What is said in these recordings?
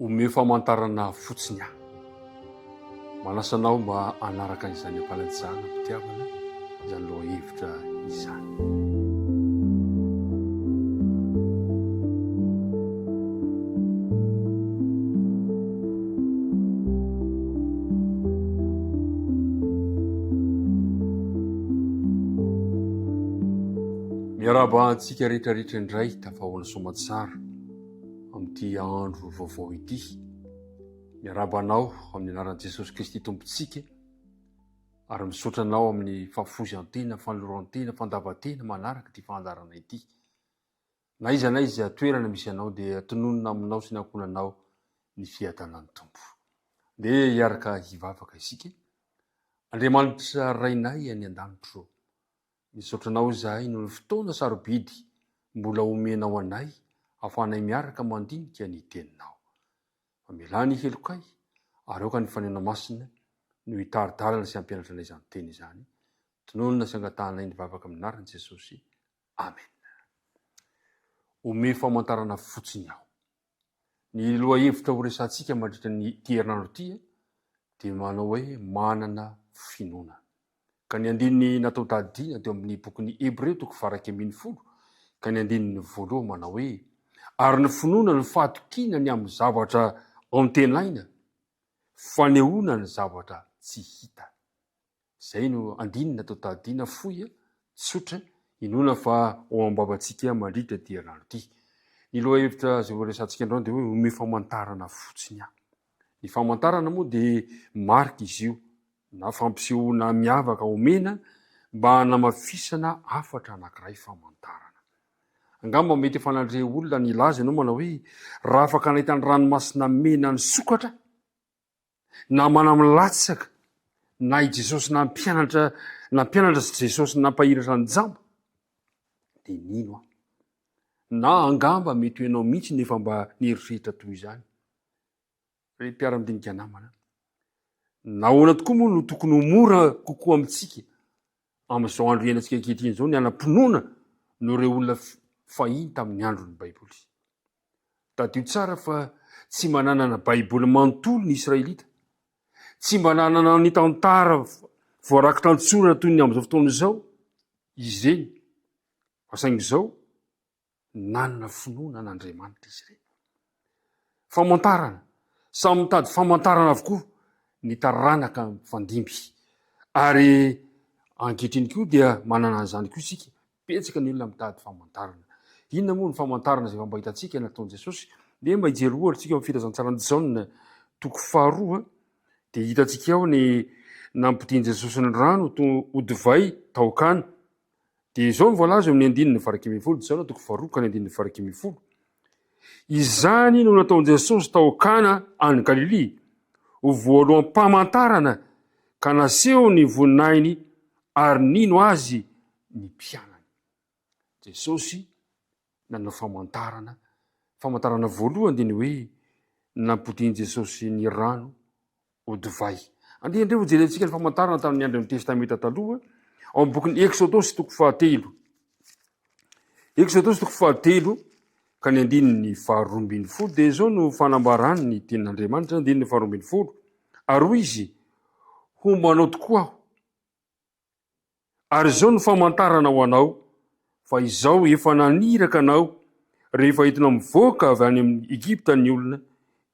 Ome famantarana fotsiny aho manasanao mba anaraka izany ampalanjana mpitiavana izany loha hevitra izany. Miaraba antsika rehetrarehetra indray tafahoana somatsara amin'ity andro vaovao ity. Miarabanao amin'ny anaran'i Jesosy Kristy tompontsika ary misaotra anao amin'ny fahafozan-tena, fanoloran-tena, fandavan-tena manaraka ity fandarana ity. Na iza na iza toerana misy anao dia tononona aminao sy nankonanao ny fiadanan'ny tompo. Dia hiaraka hivavaka isika. Andriamanitra rainay any an-danitro, misaotra anao izahay noho ny fotoana sarobidy mbola omenao anay ahafahanay miaraka mandinika ny teninao. Amelany helokay ary aoka ny fanena masina no hitaridalana sy hampianatra anay izany teny izany. Tononona sy angatanay ny vavaka aminaran'i Jesosy. Amen. Ome famantarana fotsiny aho. Ny loha hevitra ho resantsika mandritra ny herinandro ity dia manao hoe manana finoana. Ka ny andininy natao tadiana teo amin'ny bokin'ny Hebreo 12 ka ny andininy voalohany manao hoe ary ny finoana ny fahatokiana ny amin'ny zavatra antenaina, fanehoana ny zavatra tsy hita. Izay no andininy natao tadiana fohy, tsotra, inona fa ao ambavantsika mandritra ty herinandro ity. Ny loha hevitra izay ho resantsika androany dia hoe ome famantarana fotsiny aho. Ny famantarana moa dia marika izy io na fampisehoana miavaka omena mba hanamafisana hafatra anankiray famantarana. Angamba mety efa nandre olona ny laza ianao manao hoe raha afaka nahitany ranomasina mena ny sokatra na manamlatsaka na i Jesosy nampianatra sy Jesosy nampahiratra ny jamba dia nino aho? Na angamba mety ianao mihitsy nefa mba nieritreritra toy izany. Ry mpiara-midinika namana, nahoana tokoa moa no tokony ho mora kokoa amintsika amin'izao andro iainantsika ankehitriny izao ny anam-pinoana no ireo olona fahiny tamin'ny andron'ny Baiboly. Tadio tsara fa tsy mba nanana Baiboly manontolo ny Israelita, tsy mba nanana ny tantara voarakitra antsorana toy ny amin'izao fotoana izao izy ireny, fa saingy izao nanana finoana an'Andriamanitra izy ireny. Famantarana, samy mitady famantarana avokoa ny taranaka mifandimby. Ary ankehitriny koa dia manana an'izany koa isika, betsaka ny olona mitady famantarana. Inona moa ny famantarana izay mba hitantsika nataon'i Jesosy? Dia mba hijery ohatra tsika amin'ny filazantsarany Jaona 2 dia hitantsika ao ny nampidiny Jesosy ny rano ho divay taokana. Dia izao ny voalaza amin'ny 9:10, Jaona 2 ka ny 9:10. Izany no nataon'i Jesosy taokana any Galili ho voalohan'ny mpamantarana ka naseho ny voninainy ary nino azy ny mpianany. Jesosy nanao famantarana voalohany dia ny hoe nampidiny Jesosy ny rano ho divay. Andreo jerentsika ny famantarana tamin'ny andron'ny testamenta taloha ao amin'ny bokin'ny Exodosy 1. Exodosy 1 ka ny 12 dia izao no fanambarany ny tenin'Andriamanitra 12. Ary hoy izy, hombanao tokoa aho, ary izao no famantarana ho anao, fa izao efa naniraka anao rehefa entina mivoaka avy any amin'ny Egipta ny olona,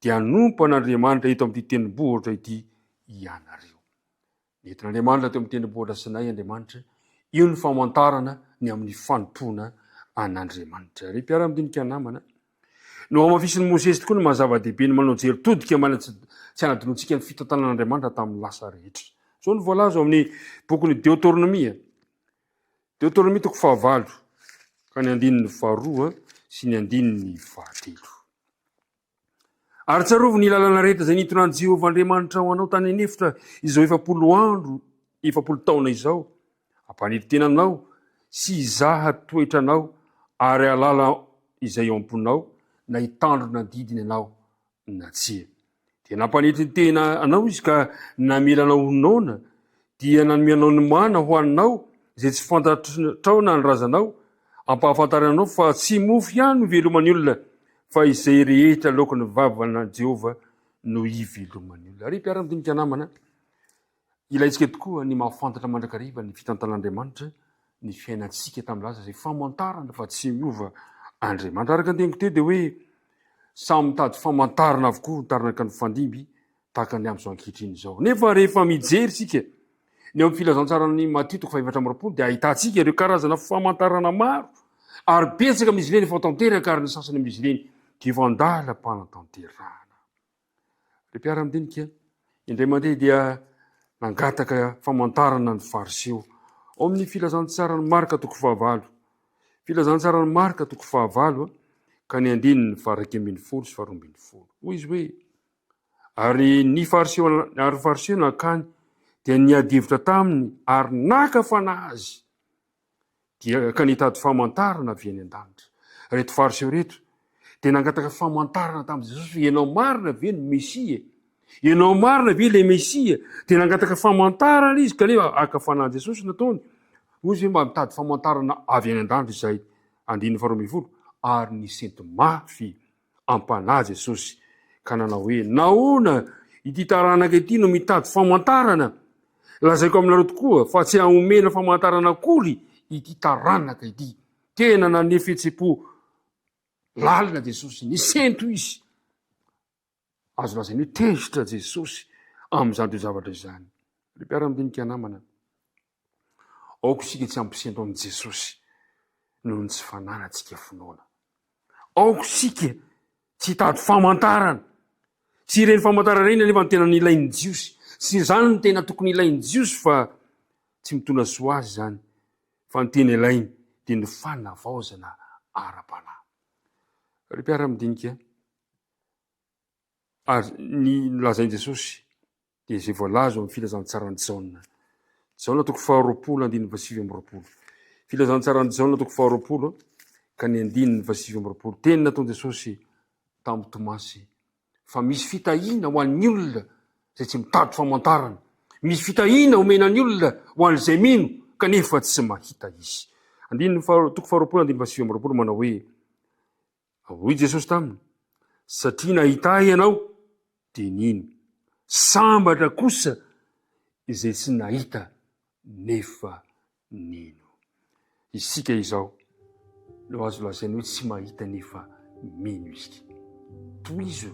dia hanompo an'Andriamanitra eto amin'ity tendrombohitra ity ianareo. Entin'Andriamanitra teo amin'ny tendrombohitra Sinay Andriamanitra, io ny famantarana ny amin'ny fanompoana an'Andriamanitra. Ry mpiara-midinika namana, no amafisin'i Mosesy tokoa ny mahazava-dehibe ny manao jery todika tsy hanadinontsika ny fitantanan'Andriamanitra tamin'ny lasa rehetra. Zao ny voalaza amin'ny bokin'ny Deutéronomie 1 ka ny 2 sy ny 3. Ary tsarovy ny lalana rehetra izay nitonany Jehovah Andriamanitra ho anao tany anefitra izao 400 taona izao, hampanidry tenanao sy hizaha toetranao ary alala izay eo am-ponao na hitandrona didiny anao na tsia. Dia nampanidry ny tena anao izy ka namelanao noana, dia nanomeanao ny mana ho aninao izay tsy fantatrao na ny razanao, ampahafantaranao fa tsy mofo ihany no veloman'ny olona fa izay rehetra laoka ny vavana Jehova no ivelomany olona. Ary mpiara-midinika namana, ilaitsika tokoa ny mahafantatra mandrakariva ny fitantan'Andriamanitra ny fiainantsika tamin'ny lasa izay famantarana fa tsy miova Andriamanitra. Araka ny teniko teo dia hoe samy mitady famantarana avokoa taranaka ny fandimby tahaka ny amin'izao ankehitriny izao. Nefa rehefa mijery sika ny amin'ny filazantsara ny Matthieu 4:20 dia ahitantsika ireo karazana famantarana maro ary betsaka amin'izy ireny efa tanteraka ary ny sasany amin'izy ireny dia efa andalam-panatanterahana. Ry mpiara-midinika, indray mandeha dia nangataka famantarana ny fariseo ao amin'ny filazantsara ny Marka 5:9, filazantsara ny Marka 5:9 ka ny 12 sy 12. Hoy izy hoe, ary ny fariseo nankany dia niadivitra taminy ary naka fanazy dia ka nitady famantarana avy any an-danitra. Reto fariseo reto dia nangataka famantarana tamin'i Jesosy, ianao marina ve ny Mesia? Ianao marina ve le Mesia? Dia nangataka famantarana izy kanefa aka fanahy Jesosy nataony. Hoy izy hoe mba mitady famantarana avy any an-danitra izay 12 ary nisento mafy ampanahy Jesosy ka nanao hoe, nahoana ity taranaka ity no mitady famantarana? Lazaiko aminareo tokoa fa tsy hanomena famantarana akory ity taranaka ity. Tena nanome fihetsem-po lalina Jesosy, nisento izy. Azo lazaina hoe tezitra Jesosy amin'izany toy zavatra izany. Ry mpiara-midinika namana, aoka isika tsy ampisento amin'i Jesosy noho ny tsy fananantsika finoana. Aoka isika tsy tady famantarana, tsy ireny famantarana ireny nefa ny tena nilain'ny Jiosy. Tsy izany ny tena tokony ilain'ny Jiosy fa tsy mitondra soa azy izany, fa ny tena ilainy dia ny fanavaozana ara-panahy. Ry mpiara-midinika, ny lazain'i Jesosy dia izay voalaza amin'ny filazantsarany Jaona. Jaona 2:20, filazantsarany Jaona 2:20 ka ny 9:20. Teny nataon'i Jesosy tamin'ny Tomasy, fa misy fitahiana ho an'ny olona izay tsy mitady famantarana, misy fitahiana omenan'ny olona ho an'izay mino kanefa tsy mahita izy. 2:20 manao hoe, hoy Jesosy taminy, satria nahita ianao dia nino, sambatra kosa izay tsy nahita nefa nino. Isika izao no azo lazaina hoe tsy mahita nefa mino izy. Tohizo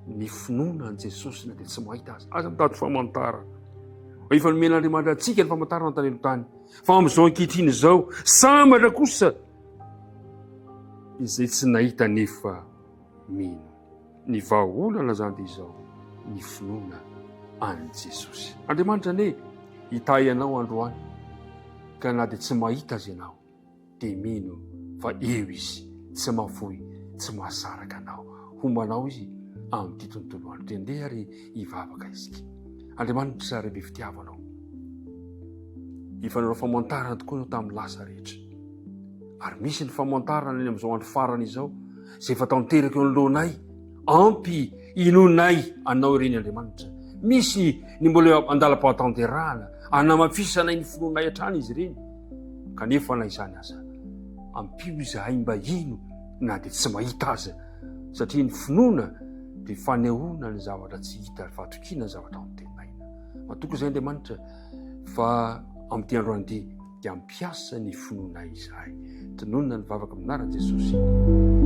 ny finoana an' Jesosy na dia tsy mahita azy. Aza mitady famantarana. Efa nomen'Andriamanitra antsika ny famantarana tany aloha tany. Fa amin'izao ankehitriny izao, sambatra kosa izay tsy nahita nefa mino. Ny vahaolana zany dia izao, ny finoana an' Jesosy. Andriamanitra ane hitahy ianao androany, ka na dia tsy mahita azy ianao, dia mino fa eo izy, tsy mahafoy, tsy mahasaraka anao. Hombanao izy amin'ity tontolo andro. Tendeha ary hivavaka isika. Andriamanitra ry be fitiavanao, hifanarao famantarana tokoa ianao tamin'ny lasa rehetra. Ary misy ny famantarana eny amin'izao andro farany izao, izay efa tanteraka eo anoloanay, ampy inonay anao ireny Andriamanitra. Misy ny mbola andalam-pahatanterahana, anamafisana ny finoanay hatrany izy ireny. Kanefa na izany aza, ampio izahay mba ino na dia tsy mahita aza, satria ny finoana dia fanehoana ny zavatra tsy hita, fahatokiana ny zavatra antenaina. Matoky izay Andriamanitra fa amin'ity androany ity dia ampiasa ny finoanay izahay. Tononona ny vavaka amin'anaran'i Jesosy.